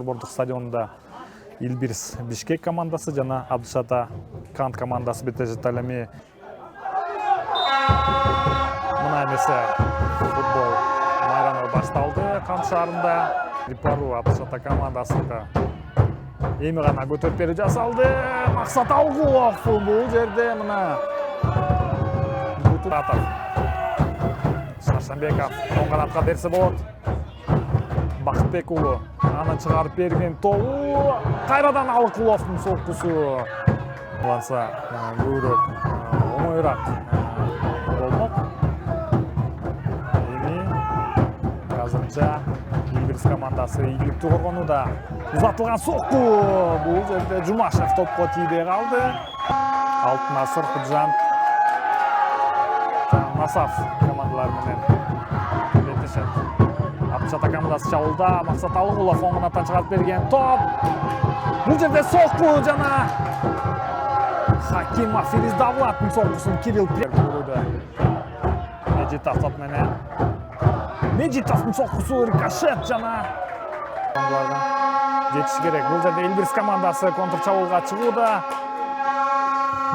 борбордук стадионунда Илбирс Бишкек командасы жана Абдышата Кант командасы беттешет ал эми мына эмесе футбол майраны башталды Кант шаарында. Рипару Абдышата командасына эми гана көтөрүп берүү жасалды. Максат Алгулов бул жерде мына Бутуратов Шаршанбеков оң канатка берсе болот. Бакытбек уулу аны чыгарып берген тобу кайрадан Алгуловдун соккусу. Буланса көбүрөөк оңоюраак болмок. Эми азырынча Илбирс командасы ийгиликтүү коргонууда. Узатылган сокку бул жерде Жумашев топко тийбей калды. Алтынасыр, Куджан, Насaf командалары менен беттешет. Абдышата командасы чабууда. Максат Алгулов оң канаттан чыгарып берген топ. Бул жерде сокку жана Хакимов Фириз Давлаттын соккусун Кирилл көрүүдө. Меджитов топ менен. Меджитовдун соккусу рикошет жана жетиш керек. Бул жерде Илбирс командасы контр чабуулга чыгууда.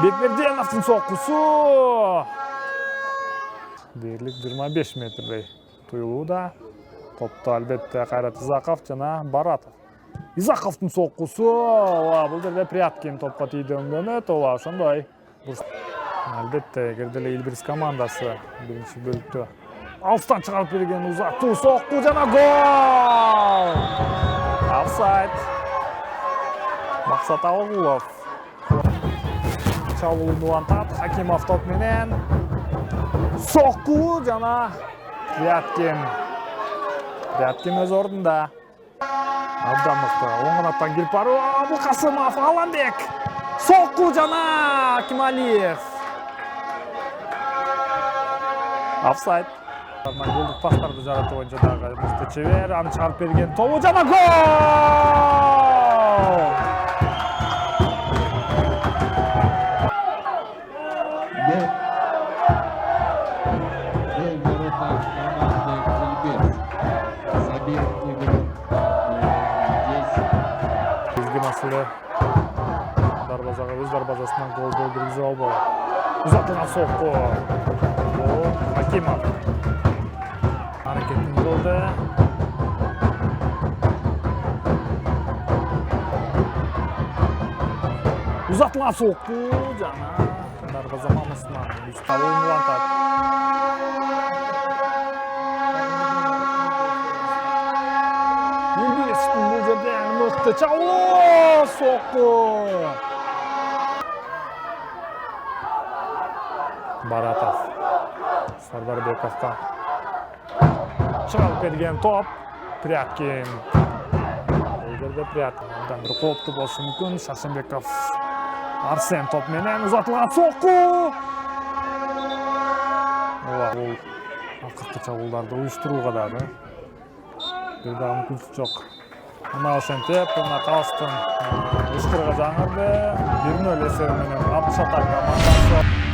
Бекберденовдун соккусу дээрлик 25 метрдей туюлууда. Топто албетте Кайрат Изаков жана Баратов. Изаковдун соккусу бул жерде Пряткин топко тийди өңгөнөт. Ошондой. Албетте эгерде эле Илбирс командасы биринчи бөлүктө алыстан чыгарып берген узатуу сокку жана гол! Офсайд. Максат Алгулов чабуулду улантат. Хакимов топ менен сокку жана Пряткин өз ордунда. Абдан мыкты. Оң канаттан келип баруу. Абылкасымов, Аланбек. Сокку жана Кемалиев. Офсайд. Голдук пастарды жаратуу боюнча дагы мыкты чебер. Аны чыгарып берген тобу жана гол! Маселе дарбазага өз дарбазасынан голду киргизе албоо. Узатылган сокку. Хакимов. Аракеттин болду. Узатылган сокку жана дарбаза мамасына табуу улантат. Илбирстин бул жерде мыкты чабуу сокку. Баратов Сардарбековго чыгарып берген топ. Пряткин. Бул жерде Пряткин бир кооптуу болушу мүмкүн. Шаршенбеков Арсен топ менен узатылган сокку. Бул акыркы чабуулдарды уюштурууга дагы бир дагы мүмкүнчүлүк жок. Мына ошентип мына Калстын ышкырга жаңырды. 1-0 эсеби менен Абдышата командасы